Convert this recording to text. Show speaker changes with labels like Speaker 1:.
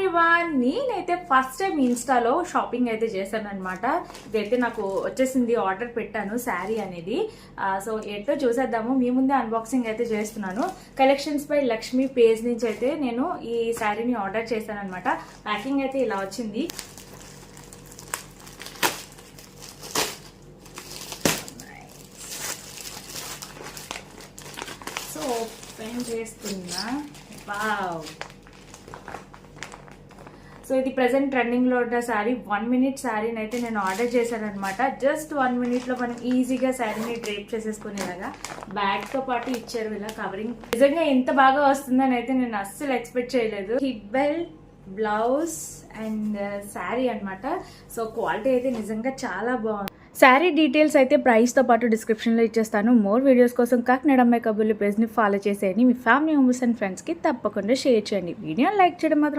Speaker 1: Everyone, నేనైతే first time ఇన్స్టాలో shopping అయితే చేశాను అనమాట. ఇదైతే నాకు వచ్చేసింది, ఆర్డర్ పెట్టాను శారీ అనేది. సో ఏంటో చూసేద్దాము. మీ ముందే అన్బాక్సింగ్ అయితే చేస్తున్నాను. కలెక్షన్స్ బై లక్ష్మి పేజ్ నుంచి అయితే నేను ఈ శారీని ఆర్డర్ చేశాను అనమాట. ప్యాకింగ్ అయితే ఇలా వచ్చింది. సో ఓపెన్ చేస్తున్నా. వావ్! సో ఇది ప్రెసెంట్ ట్రెండింగ్ లో ఉన్న శారీ, 1 minute శారీని అయితే నేను ఆర్డర్ చేశాను అనమాట. జస్ట్ 1 minute లో మనం ఈజీగా శారీని డ్రేప్ చేసేసుకునేలాగా బ్యాగ్ తో పాటు ఇచ్చారు ఇలా కవరింగ్. నిజంగా ఎంత బాగా వస్తుందని అయితే నేను అస్సలు ఎక్స్పెక్ట్ చేయలేదు. Hip belt, blouse and sari అనమాట. సో క్వాలిటీ అయితే నిజంగా చాలా బాగుంది. శారీ డీటెయిల్స్ అయితే ప్రైస్తో పాటు డిస్క్రిప్షన్లో ఇచ్చేస్తాను. మోర్ వీడియోస్ కోసం కాకినాడ అమ్మాయి కబుర్లు పేజ్ని ఫాలో చేసేయండి. మీ ఫ్యామిలీ మెంబర్స్ అండ్ ఫ్రెండ్స్కి తప్పకుండా షేర్ చేయండి. వీడియోని లైక్ చేయడం మాత్రం